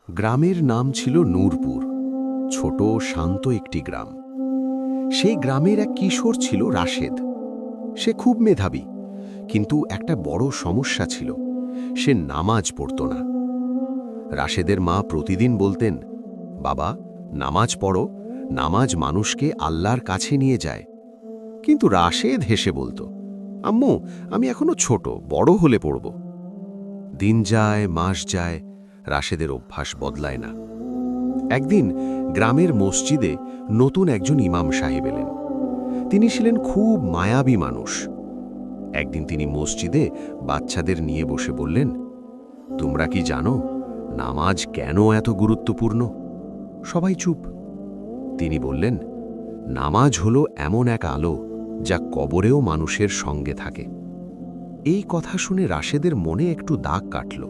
গ্রামের নাম ছিল নূরপুর। ছোট শান্ত একটি গ্রাম। সেই গ্রামের এক কিশোর ছিল রাশেদ। সে খুব মেধাবী, কিন্তু একটা বড় সমস্যা ছিল, সে নামাজ পড়ত না। রাশেদের মা প্রতিদিন বলতেন, বাবা, নামাজ পড়ো, নামাজ মানুষকে আল্লাহর কাছে নিয়ে যায়। কিন্তু রাশেদ হেসে বলতো, আম্মু, আমি এখনো ছোট, বড় হলে পড়ব। দিন যায়, মাস যায়, রাশেদের অভ্যাস বদলায় না। একদিন গ্রামের মসজিদে নতুন একজন ইমাম সাহেব এলেন। তিনি ছিলেন খুব মায়াবী মানুষ। একদিন তিনি মসজিদে বাচ্চাদের নিয়ে বসে বললেন, তোমরা কি জানো নামাজ কেন এত গুরুত্বপূর্ণ? সবাই চুপ। তিনি বললেন, নামাজ হলো এমন এক আলো যা কবরেও মানুষের সঙ্গে থাকে। এই কথা শুনে রাশেদের মনে একটু দাগ কাটল।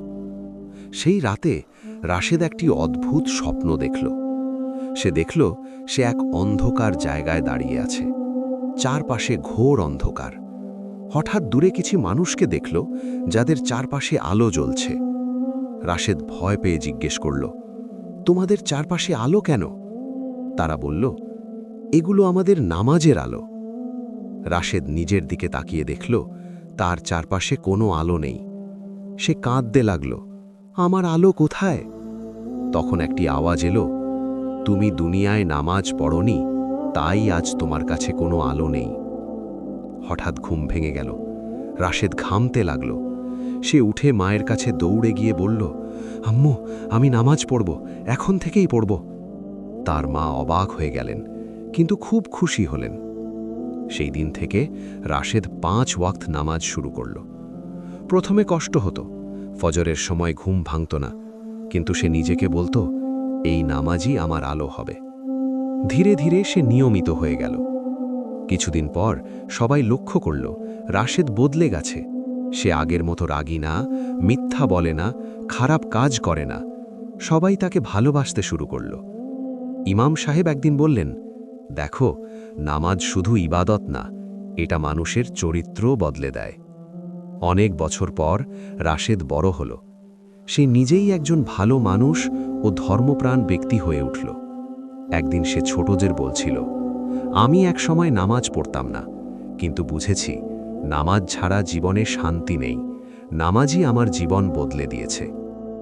সেই রাতে রাশেদ একটি অদ্ভুত স্বপ্ন দেখল। সে দেখল সে এক অন্ধকার জায়গায় দাঁড়িয়ে আছে, চারপাশে ঘোর অন্ধকার। হঠাৎ দূরে কিছু মানুষকে দেখল যাদের চারপাশে আলো জ্বলছে। রাশেদ ভয় পেয়ে জিজ্ঞেস করল, তোমাদের চারপাশে আলো কেন? তারা বলল, এগুলো আমাদের নামাজের আলো। রাশেদ নিজের দিকে তাকিয়ে দেখল তার চারপাশে কোনো আলো নেই। সে কাঁদতে লাগল, আমার আলো কোথায়? তখন একটি আওয়াজ এলো, তুমি দুনিয়ায় নামাজ পড়নি, তাই আজ তোমার কাছে কোনো আলো নেই। হঠাৎ ঘুম ভেঙে গেল। রাশেদ ঘামতে লাগল। সে উঠে মায়ের কাছে দৌড়ে গিয়ে বলল, আম্মু, আমি নামাজ পড়ব, এখন থেকেই পড়ব। তার মা অবাক হয়ে গেলেন, কিন্তু খুব খুশি হলেন। সেই দিন থেকে রাশেদ 5 ওয়াক্ত নামাজ শুরু করল। প্রথমে কষ্ট হতো, ফজরের সময় ঘুম ভাঙত না, কিন্তু সে নিজেকে বলতো, এই নামাজই আমার আলো হবে। ধীরে ধীরে সে নিয়মিত হয়ে গেল। কিছুদিন পর সবাই লক্ষ্য করল রাশেদ বদলে গেছে। সে আগের মতো রাগী না, মিথ্যা বলে না, খারাপ কাজ করে না। সবাই তাকে ভালোবাসতে শুরু করল। ইমাম সাহেব একদিন বললেন, দেখো, নামাজ শুধু ইবাদত না, এটা মানুষের চরিত্র বদলে দেয়। অনেক বছর পর রাশেদ বড় হল। সে নিজেই একজন ভালো মানুষ ও ধর্মপ্রাণ ব্যক্তি হয়ে উঠল। একদিন সে ছোটদের বলছিল, আমি একসময় নামাজ পড়তাম না, কিন্তু বুঝেছি নামাজ ছাড়া জীবনে শান্তি নেই। নামাজই আমার জীবন বদলে দিয়েছে।